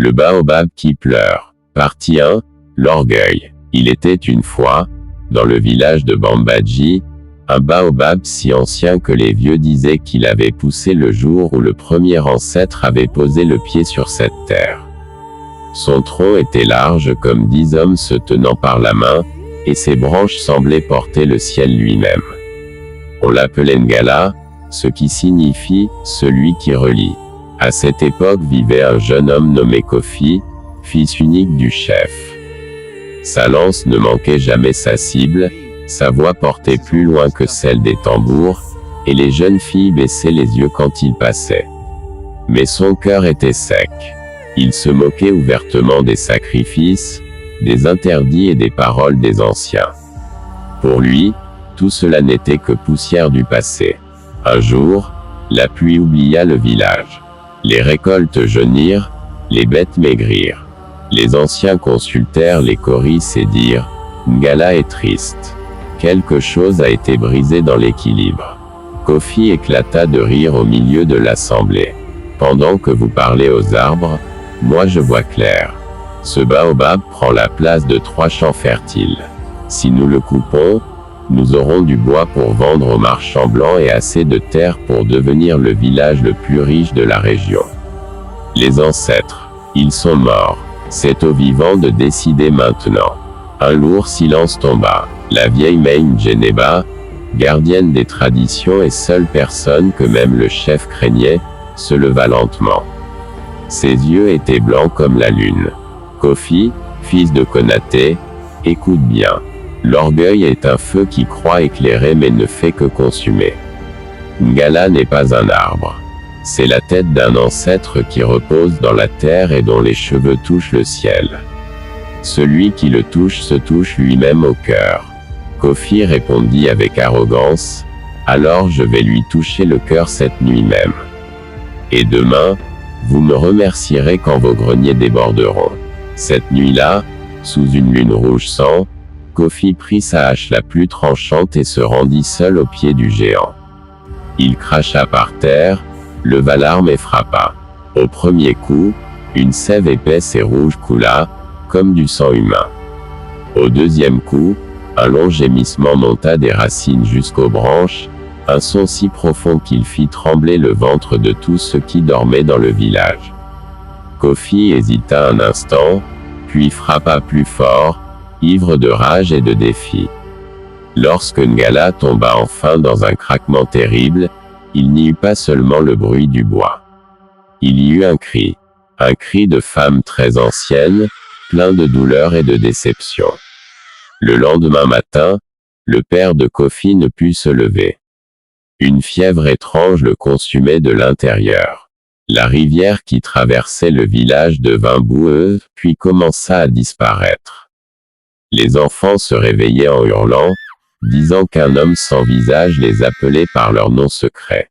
Le baobab qui pleure. Partie 1. L'orgueil. Il était une fois, dans le village de Bambadji, un baobab si ancien que les vieux disaient qu'il avait poussé le jour où le premier ancêtre avait posé le pied sur cette terre. Son tronc était large comme 10 hommes se tenant par la main, et ses branches semblaient porter le ciel lui-même. On l'appelait Ngala, ce qui signifie « celui qui relie ». À cette époque vivait un jeune homme nommé Kofi, fils unique du chef. Sa lance ne manquait jamais sa cible, sa voix portait plus loin que celle des tambours, et les jeunes filles baissaient les yeux quand il passait. Mais son cœur était sec. Il se moquait ouvertement des sacrifices, des interdits et des paroles des anciens. Pour lui, tout cela n'était que poussière du passé. Un jour, la pluie oublia le village. Les récoltes jaunirent, les bêtes maigrirent. Les anciens consultèrent les choristes et dirent « Ngala est triste. Quelque chose a été brisé dans l'équilibre. » Kofi éclata de rire au milieu de l'assemblée. « Pendant que vous parlez aux arbres, moi je vois clair. Ce baobab prend la place de 3 champs fertiles. Si nous le coupons, nous aurons du bois pour vendre aux marchands blancs et assez de terre pour devenir le village le plus riche de la région. Les ancêtres, ils sont morts. C'est aux vivants de décider maintenant. » Un lourd silence tomba. La vieille Mein Geneba, gardienne des traditions et seule personne que même le chef craignait, se leva lentement. Ses yeux étaient blancs comme la lune. « Kofi, fils de Konaté, écoute bien. L'orgueil est un feu qui croit éclairer mais ne fait que consumer. Ngala n'est pas un arbre. C'est la tête d'un ancêtre qui repose dans la terre et dont les cheveux touchent le ciel. Celui qui le touche se touche lui-même au cœur. » Kofi répondit avec arrogance, « Alors je vais lui toucher le cœur cette nuit même. Et demain, vous me remercierez quand vos greniers déborderont. » Cette nuit-là, sous une lune rouge sang, Kofi prit sa hache la plus tranchante et se rendit seul au pied du géant. Il cracha par terre, leva l'arme et frappa. Au premier coup, une sève épaisse et rouge coula, comme du sang humain. Au deuxième coup, un long gémissement monta des racines jusqu'aux branches, un son si profond qu'il fit trembler le ventre de tous ceux qui dormaient dans le village. Kofi hésita un instant, puis frappa plus fort, ivre de rage et de défi. Lorsque Ngala tomba enfin dans un craquement terrible, il n'y eut pas seulement le bruit du bois. Il y eut un cri de femme très ancienne, plein de douleur et de déception. Le lendemain matin, le père de Kofi ne put se lever. Une fièvre étrange le consumait de l'intérieur. La rivière qui traversait le village devint boueuse, puis commença à disparaître. Les enfants se réveillaient en hurlant, disant qu'un homme sans visage les appelait par leur nom secret.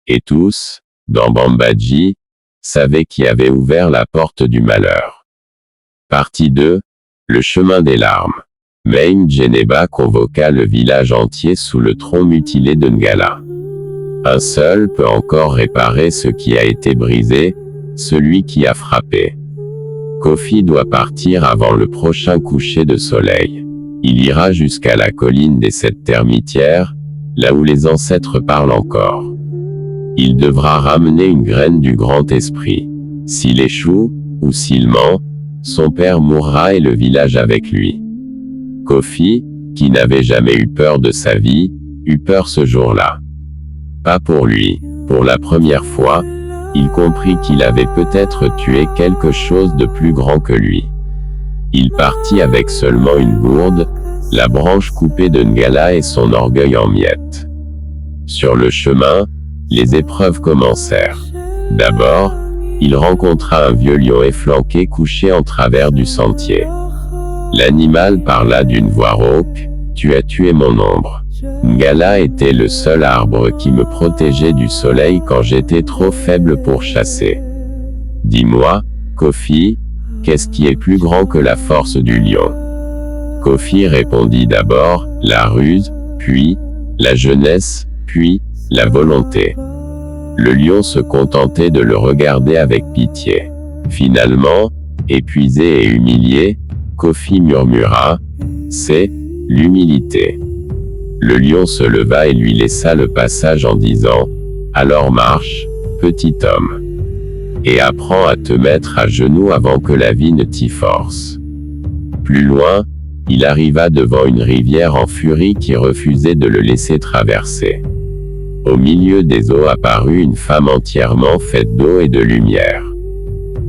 Et tous, dans Bambadji, savaient qui avait ouvert la porte du malheur. Partie 2. Le chemin des larmes. Mein Geneba convoqua le village entier sous le tronc mutilé de Ngala. Un seul peut encore réparer ce qui a été brisé, celui qui a frappé. Kofi doit partir avant le prochain coucher de soleil. Il ira jusqu'à la colline des 7 termitières, là où les ancêtres parlent encore. Il devra ramener une graine du grand esprit. S'il échoue, ou s'il ment, son père mourra et le village avec lui. Kofi, qui n'avait jamais eu peur de sa vie, eut peur ce jour-là. Pas pour lui. Pour la première fois, il comprit qu'il avait peut-être tué quelque chose de plus grand que lui. Il partit avec seulement une gourde, la branche coupée de Ngala et son orgueil en miettes. Sur le chemin, les épreuves commencèrent. D'abord, il rencontra un vieux lion efflanqué couché en travers du sentier. L'animal parla d'une voix rauque, « Tu as tué mon ombre. » Ngala était le seul arbre qui me protégeait du soleil quand j'étais trop faible pour chasser. Dis-moi, Kofi, qu'est-ce qui est plus grand que la force du lion? Kofi répondit d'abord, la ruse, puis, la jeunesse, puis, la volonté. Le lion se contentait de le regarder avec pitié. Finalement, épuisé et humilié, Kofi murmura, « C'est l'humilité. » Le lion se leva et lui laissa le passage en disant, « Alors marche, petit homme. Et apprends à te mettre à genoux avant que la vie ne t'y force. » Plus loin, il arriva devant une rivière en furie qui refusait de le laisser traverser. Au milieu des eaux apparut une femme entièrement faite d'eau et de lumière.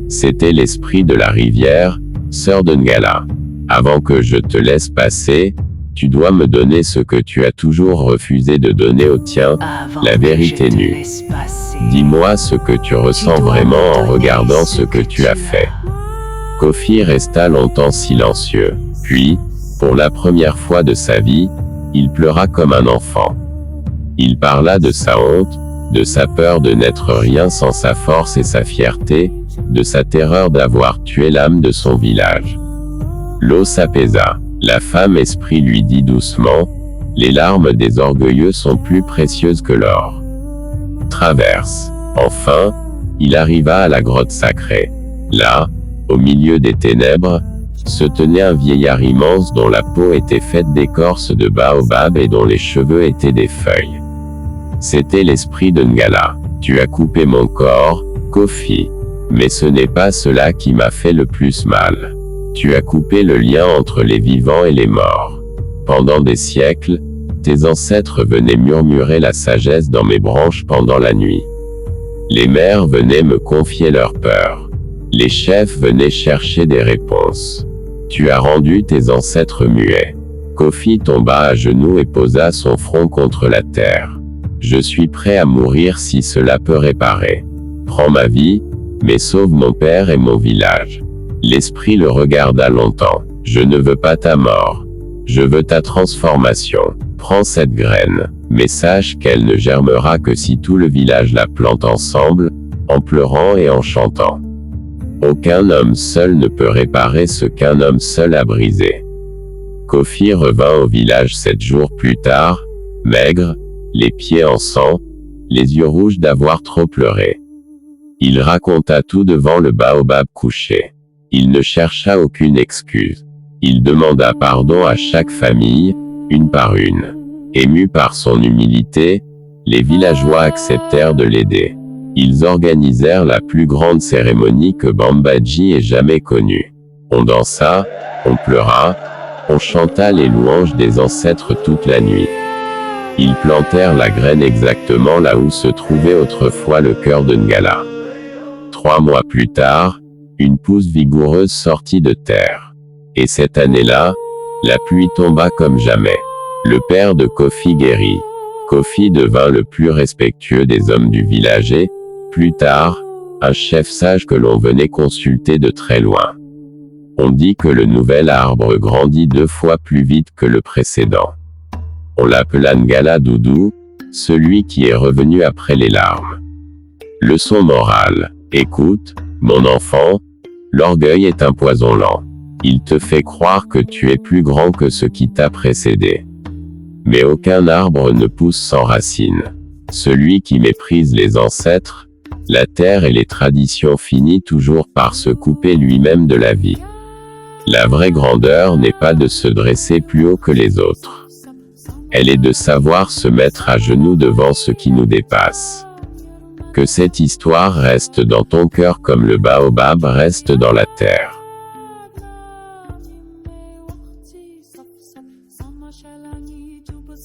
C'était l'esprit de la rivière, sœur de Ngala. Avant que je te laisse passer, tu dois me donner ce que tu as toujours refusé de donner au tien, la vérité nue. Dis-moi ce que tu ressens vraiment en regardant ce que tu as fait. Kofi resta longtemps silencieux. Puis, pour la première fois de sa vie, il pleura comme un enfant. Il parla de sa honte, de sa peur de n'être rien sans sa force et sa fierté, de sa terreur d'avoir tué l'âme de son village. L'eau s'apaisa. La femme esprit lui dit doucement, « Les larmes des orgueilleux sont plus précieuses que l'or. » Traverse. Enfin, il arriva à la grotte sacrée. Là, au milieu des ténèbres, se tenait un vieillard immense dont la peau était faite d'écorce de baobab et dont les cheveux étaient des feuilles. C'était l'esprit de Ngala. « Tu as coupé mon corps, Kofi. Mais ce n'est pas cela qui m'a fait le plus mal. Tu as coupé le lien entre les vivants et les morts. Pendant des siècles, tes ancêtres venaient murmurer la sagesse dans mes branches pendant la nuit. Les mères venaient me confier leurs peurs. Les chefs venaient chercher des réponses. Tu as rendu tes ancêtres muets. » Kofi tomba à genoux et posa son front contre la terre. « Je suis prêt à mourir si cela peut réparer. Prends ma vie, mais sauve mon père et mon village. » L'esprit le regarda longtemps. « Je ne veux pas ta mort. Je veux ta transformation. Prends cette graine, mais sache qu'elle ne germera que si tout le village la plante ensemble, en pleurant et en chantant. Aucun homme seul ne peut réparer ce qu'un homme seul a brisé. » Kofi revint au village 7 jours plus tard, maigre, les pieds en sang, les yeux rouges d'avoir trop pleuré. Il raconta tout devant le baobab couché. Il ne chercha aucune excuse. Il demanda pardon à chaque famille, une par une. Émus par son humilité, les villageois acceptèrent de l'aider. Ils organisèrent la plus grande cérémonie que Bambaji ait jamais connue. On dansa, on pleura, on chanta les louanges des ancêtres toute la nuit. Ils plantèrent la graine exactement là où se trouvait autrefois le cœur de Ngala. 3 mois plus tard, une pousse vigoureuse sortit de terre. Et cette année-là, la pluie tomba comme jamais. Le père de Kofi guérit. Kofi devint le plus respectueux des hommes du village et, plus tard, un chef sage que l'on venait consulter de très loin. On dit que le nouvel arbre grandit 2 fois plus vite que le précédent. On l'appela Ngala Doudou, celui qui est revenu après les larmes. Leçon morale. Écoute, mon enfant, l'orgueil est un poison lent. Il te fait croire que tu es plus grand que ce qui t'a précédé. Mais aucun arbre ne pousse sans racines. Celui qui méprise les ancêtres, la terre et les traditions finit toujours par se couper lui-même de la vie. La vraie grandeur n'est pas de se dresser plus haut que les autres. Elle est de savoir se mettre à genoux devant ce qui nous dépasse. Que cette histoire reste dans ton cœur comme le baobab reste dans la terre. Sama shalani, tu peux